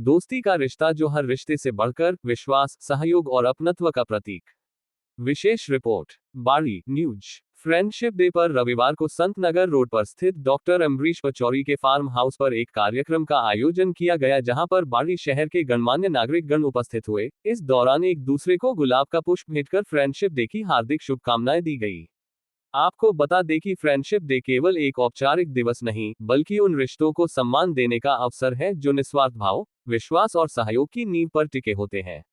दोस्ती का रिश्ता जो हर रिश्ते से बढ़कर विश्वास, सहयोग और अपनत्व का प्रतीक। विशेष रिपोर्ट, बाड़ी न्यूज। फ्रेंडशिप डे पर रविवार को संत नगर रोड पर स्थित डॉक्टर अम्बरीश पचौरी के फार्म हाउस पर एक कार्यक्रम का आयोजन किया गया, जहां पर बाड़ी शहर के गणमान्य नागरिक गण उपस्थित हुए। इस दौरान एक दूसरे को गुलाब का पुष्प भेंटकर फ्रेंडशिप डे की हार्दिक शुभकामनाएं दी गई। आपको बता दें कि फ्रेंडशिप डे केवल एक औपचारिक दिवस नहीं, बल्कि उन रिश्तों को सम्मान देने का अवसर है जो निस्वार्थ भाव, विश्वास और सहयोग की नींव पर टिके होते हैं।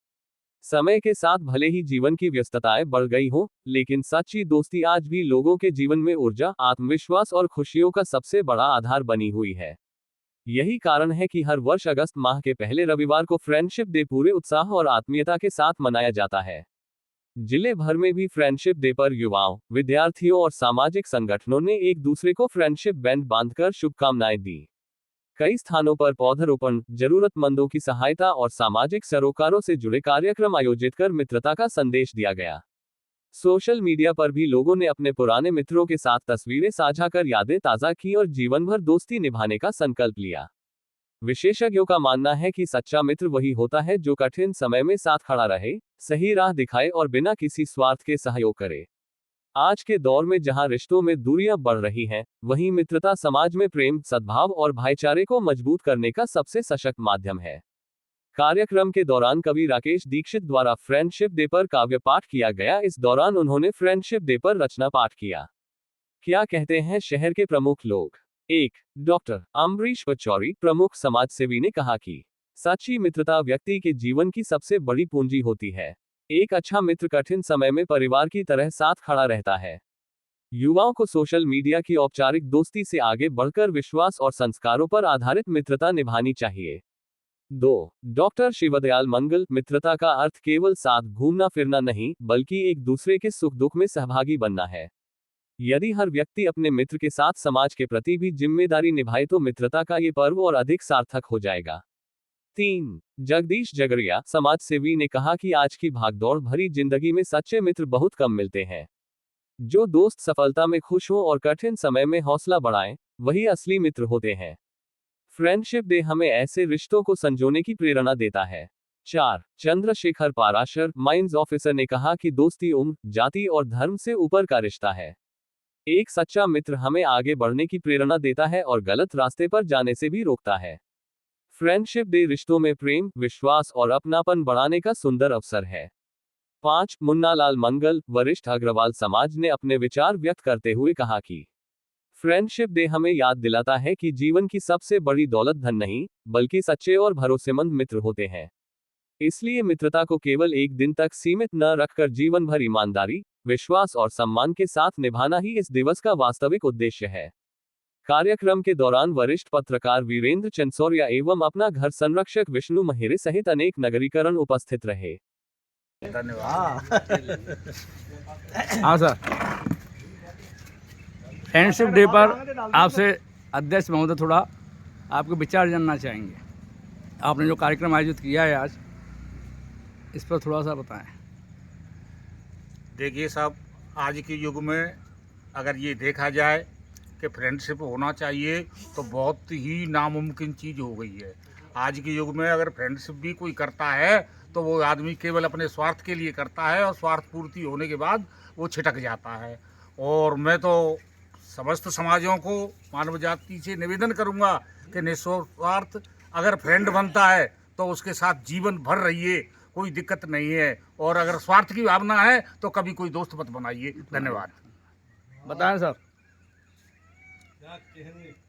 समय के साथ भले ही जीवन की व्यस्तताएं बढ़ गई हों, लेकिन सच्ची दोस्ती आज भी लोगों के जीवन में ऊर्जा, आत्मविश्वास और खुशियों का सबसे बड़ा आधार बनी हुई है। यही कारण है कि हर वर्ष अगस्त माह के पहले रविवार को फ्रेंडशिप डे पूरे उत्साह और आत्मीयता के साथ मनाया जाता है। जिले भर में भी फ्रेंडशिप डे पर युवाओं, विद्यार्थियों और सामाजिक संगठनों ने एक दूसरे को फ्रेंडशिप बैंड बांधकर शुभकामनाएं दी। कई स्थानों पर पौधरोपण, जरूरतमंदों की सहायता और सामाजिक सरोकारों से जुड़े कार्यक्रम आयोजित कर मित्रता का संदेश दिया गया। सोशल मीडिया पर भी लोगों ने अपने पुराने मित्रों के साथ तस्वीरें साझा कर यादें ताज़ा की और जीवन भर दोस्ती निभाने का संकल्प लिया। विशेषज्ञों का मानना है कि सच्चा मित्र वही होता है जो कठिन समय में साथ खड़ा रहे, सही राह दिखाए और बिना किसी स्वार्थ के सहयोग करे। आज के दौर में जहां रिश्तों में दूरियां बढ़ रही हैं, वहीं मित्रता समाज में प्रेम, सद्भाव और भाईचारे को मजबूत करने का सबसे सशक्त माध्यम है। कार्यक्रम के दौरान कवि राकेश दीक्षित द्वारा फ्रेंडशिप डे पर काव्य पाठ किया गया। इस दौरान उन्होंने फ्रेंडशिप डे पर रचना पाठ किया। क्या कहते हैं शहर के प्रमुख लोग? 1. डॉक्टर अम्बरीश पचौरी, प्रमुख समाजसेवी, ने कहा कि सच्ची मित्रता व्यक्ति के जीवन की सबसे बड़ी पूंजी होती है। एक अच्छा मित्र कठिन समय में परिवार की तरह साथ खड़ा रहता है। युवाओं को सोशल मीडिया की औपचारिक दोस्ती से आगे बढ़कर विश्वास और संस्कारों पर आधारित मित्रता निभानी चाहिए। 2. डॉक्टर शिवदयाल मंगल, मित्रता का अर्थ केवल साथ घूमना फिरना नहीं, बल्कि एक दूसरे के सुख दुख में सहभागी बनना है। यदि हर व्यक्ति अपने मित्र के साथ समाज के प्रति भी जिम्मेदारी निभाए तो मित्रता का ये पर्व और अधिक सार्थक हो जाएगा। 3. जगदीश जगरिया, समाज सेवी, ने कहा कि आज की भागदौड़ भरी जिंदगी में सच्चे मित्र बहुत कम मिलते हैं। जो दोस्त सफलता में खुश हो और कठिन समय में हौसला बढ़ाएं, वही असली मित्र होते हैं। फ्रेंडशिप डे हमें ऐसे रिश्तों को संजोने की प्रेरणा देता है। 4. चंद्रशेखर पाराशर, माइंस ऑफिसर, ने कहा कि दोस्ती उम्र, जाति और धर्म से ऊपर का रिश्ता है। एक सच्चा मित्र हमें आगे बढ़ने की प्रेरणा देता है और गलत रास्ते पर जाने से भी रोकता है। फ्रेंडशिप डे रिश्तों में प्रेम, विश्वास और अपनापन बढ़ाने का सुंदर अवसर है। 5. मुन्नालाल मंगल, वरिष्ठ अग्रवाल समाज, ने अपने विचार व्यक्त करते हुए कहा कि फ्रेंडशिप डे हमें याद दिलाता है कि जीवन की सबसे बड़ी दौलत धन नहीं, बल्कि सच्चे और भरोसेमंद मित्र होते हैं। इसलिए मित्रता को केवल एक दिन तक सीमित न रखकर जीवन भर ईमानदारी, विश्वास और सम्मान के साथ निभाना ही इस दिवस का वास्तविक उद्देश्य है। कार्यक्रम के दौरान वरिष्ठ पत्रकार वीरेंद्र चंसौरिया एवं अपना घर संरक्षक विष्णु महिरे सहित अनेक नगरीकरण उपस्थित रहे। धन्यवाद। हाँ सर, फ्रेंडशिप डे पर आपसे अध्यक्ष महोदय थोड़ा आपके विचार जानना चाहेंगे। आपने जो कार्यक्रम आयोजित किया है आज, इस पर थोड़ा सा बताएं। देखिए साहब, आज के युग में अगर ये देखा जाए कि फ्रेंडशिप होना चाहिए तो बहुत ही नामुमकिन चीज़ हो गई है। आज के युग में अगर फ्रेंडशिप भी कोई करता है तो वो आदमी केवल अपने स्वार्थ के लिए करता है और स्वार्थ पूर्ति होने के बाद वो छिटक जाता है। और मैं तो समस्त समाजों को, मानव जाति से निवेदन करूंगा कि निस्वार्थ अगर फ्रेंड बनता है तो उसके साथ जीवन भर रहिए, कोई दिक्कत नहीं है। और अगर स्वार्थ की भावना है तो कभी कोई दोस्त मत बनाइए। धन्यवाद। बताएं सर।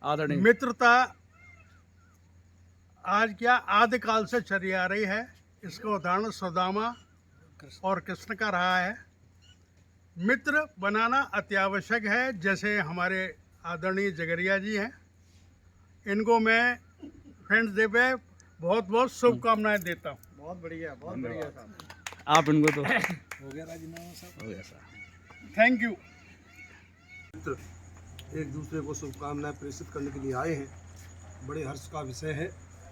आदरणीय मित्रता आज क्या आदिकाल से चली आ रही है। इसका उदाहरण सुदामा और कृष्ण का रहा है। मित्र बनाना अत्यावश्यक है। जैसे हमारे आदरणीय जगरिया जी हैं, इनको मैं फ्रेंड्स डे पे बहुत बहुत शुभकामनाएं देता हूँ। बहुत बढ़िया साहब। आप इनको तो हो गया राजीनामा साहब, हो गया सर। Thank you. मित्र एक दूसरे को शुभकामनाएं प्रेषित करने के लिए आए हैं। बड़े हर्ष का विषय है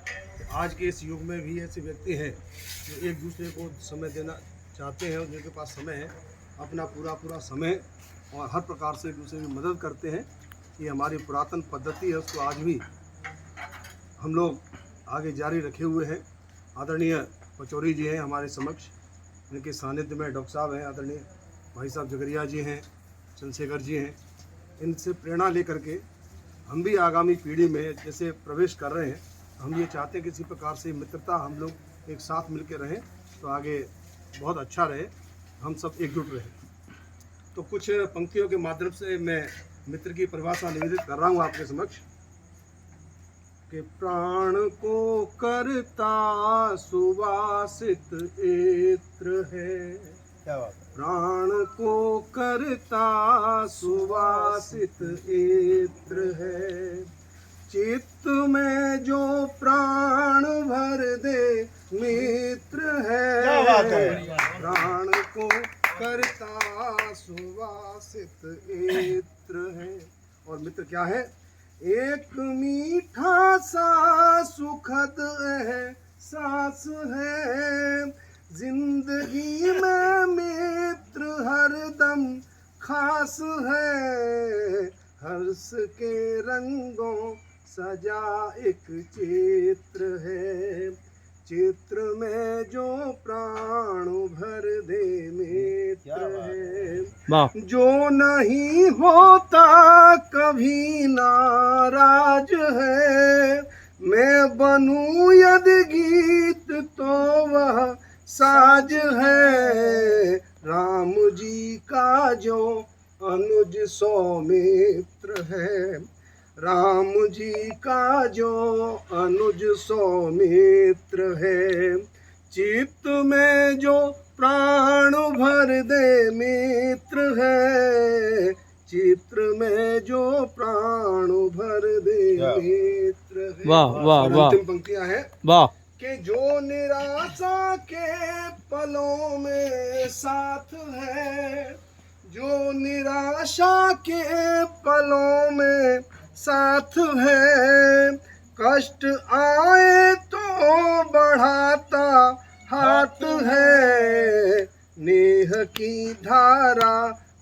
कि आज के इस युग में भी ऐसे व्यक्ति हैं जो एक दूसरे को समय देना चाहते हैं और जिनके पास समय है, अपना पूरा समय और हर प्रकार से एक दूसरे की मदद करते हैं। ये हमारी पुरातन पद्धति है, उसको आज भी हम लोग आगे जारी रखे हुए हैं। आदरणीय पचौरी जी हैं हमारे समक्ष, इनके सानिध्य में डॉक्टर साहब हैं, आदरणीय भाई साहब जगरिया जी हैं, चंद्रशेखर जी हैं। इनसे प्रेरणा लेकर के हम भी आगामी पीढ़ी में जैसे प्रवेश कर रहे हैं, हम ये चाहते हैं कि इसी प्रकार से मित्रता हम लोग एक साथ मिलकर रहें तो आगे बहुत अच्छा रहे, हम सब एकजुट रहें। तो कुछ पंक्तियों के माध्यम से मैं मित्र की परिभाषा निवेदित कर रहा हूँ आपके समक्ष कि प्राण को करता सुवासित इत्र है। क्या बात प्राण को करता सुवासित इत्र है। चित्त में जो प्राण भर दे मित्र है। क्या बात है। प्राण को करता सुवासित इत्र है। और मित्र क्या है? एक मीठा सा सुखद एहसास है। जिंदगी में मित्र हरदम खास है। हर्ष के रंगों सजा एक चित्र है। चित्र में जो प्राण भर दे मित्र है। वाह। जो नहीं होता कभी नाराज है। मैं बनूं यदि गीत तो वह साज है। राम जी का जो अनुज सौमित्र है। राम जी का जो अनुज सौमित्र है। चित्त में जो प्राण भर दे मित्र है। चित्र में जो प्राण भर दे मित्र है। वाह वाह और वाह अंतिम पंक्तियां हैं वाह। कि जो निराशा के पलों में साथ है। जो निराशा के पलों में साथ है। कष्ट आए तो बढ़ाता हाथ है। नेह की धारा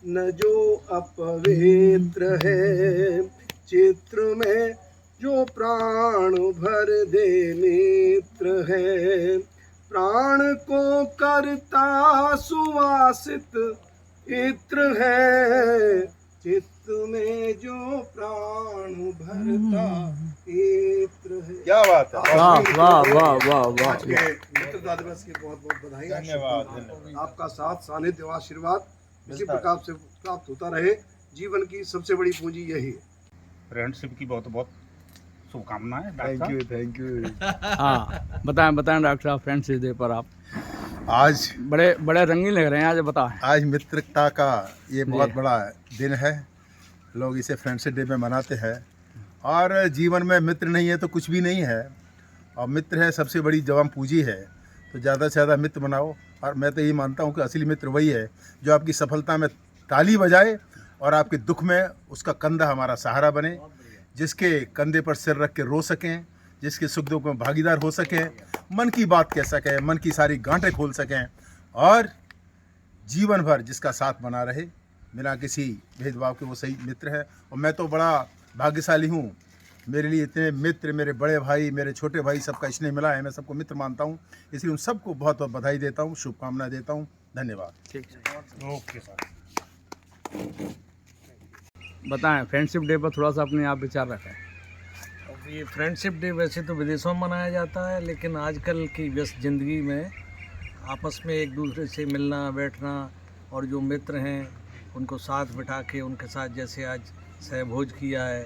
न जो अपवित्र है। चित्र में जो प्राण भर दे मित्र है। प्राण को करता सुवासित इत्र है। चित्त में जो प्राण भरता इत्र है। क्या बात है। वाह वाह वाह वाह वाह। आज के मित्रता दिवस की बहुत बहुत बधाई। धन्यवाद। आपका साथ सानिध्य और आशीर्वाद इसी प्रकार से प्राप्त होता रहे। जीवन की सबसे बड़ी पूंजी यही है। फ्रेंडशिप की बहुत बहुत शुभकामनाएं डॉक्टर थैंक साहब। You thank you. हाँ बताएं बताएं डॉक्टर साहब, फ्रेंडशिप डे पर आप आज बड़े बड़े रंगीन लग रहे हैं आज, बताएं। आज मित्रता का ये बहुत जी। बड़ा दिन है। लोग इसे फ्रेंडशिप डे में मनाते हैं। और जीवन में मित्र नहीं है तो कुछ भी नहीं है। और मित्र है सबसे बड़ी जवान पूंजी है। तो ज़्यादा से ज़्यादा मित्र बनाओ। और मैं तो ये मानता हूँ कि असली मित्र वही है जो आपकी सफलता में ताली बजाए और आपके दुख में उसका कंधा हमारा सहारा बने। जिसके कंधे पर सिर रख के रो सकें, जिसके सुख दुख में भागीदार हो सकें, मन की बात कह सकें, मन की सारी गांठें खोल सकें और जीवन भर जिसका साथ बना रहे बिना किसी भेदभाव के, वो सही मित्र है। और मैं तो बड़ा भाग्यशाली हूँ, मेरे लिए इतने मित्र, मेरे बड़े भाई, मेरे छोटे भाई, सबका स्नेह मिला है। मैं सबको मित्र मानता हूँ, इसलिए उन सबको बहुत बहुत बधाई देता हूँ, शुभकामनाएं देता हूँ। धन्यवाद। ठीक है। Okay sir. बताएं फ्रेंडशिप डे पर थोड़ा सा अपने आप विचार रखें। अब ये फ्रेंडशिप डे वैसे तो विदेशों में मनाया जाता है, लेकिन आजकल की व्यस्त ज़िंदगी में आपस में एक दूसरे से मिलना बैठना और जो मित्र हैं उनको साथ बिठा के उनके साथ जैसे आज सहभोज किया है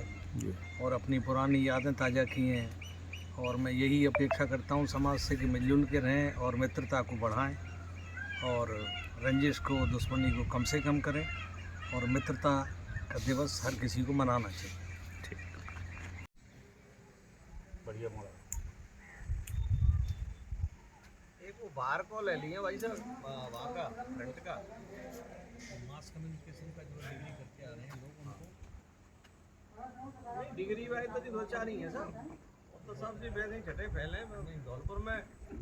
और अपनी पुरानी यादें ताज़ा की हैं। और मैं यही अपेक्षा करता हूँ समाज से कि मिलजुल के रहें और मित्रता को बढ़ाएं और रंजिश को, दुश्मनी को कम से कम करें। और मित्रता का दिवस हर किसी को मनाना चाहिए। बढ़िया मोड़ा। एक वो बाहर को ले लिए भाई साहब, वहाँ का फ्रंट का मास कम्युनिकेशन का जो डिग्री करके आ रहे हैं लोग, उनको डिग्री वाले तो दिन हो चाह रही है सर। तो सब जी वैसे ही छठे फैले धौलपुर में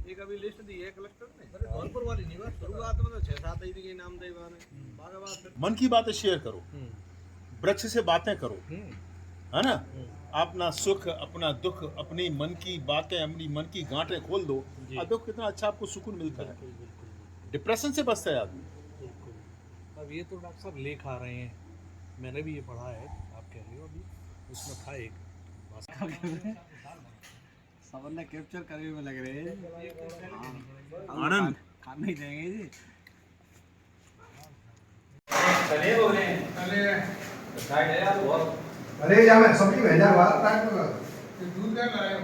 एक अभी लिस्ट दी है कलेक्टर ने। धौलपुर वाली नहीं बात, शुरुआत में तो 6-7 ही के नाम दे बाने। मन की बातें शेयर करो, वृक्ष से बातें करो, है ना। अपना सुख, अपना दुख, अपनी मन की बातें, अपनी मन की गांठें खोल दो, अब देखो कितना अच्छा आपको सुकून मिलता है, डिप्रेशन से बचता है आदमी। अब ये तो डॉक्टर साहब लेख आ रहे हैं, मैंने भी ये पढ़ा है, आप कह रहे हो अभी, उसमें था एक सबने कैप्चर करने में लग रहे हैं। आनंद खाना ही देंगे जी। अरे या मैं सब्जी भेजा हुआ टाइम पर दूध क्या लाए हो?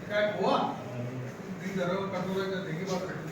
क्या हुआ? दूध दे रहे हो, कटोरे का देखिए बात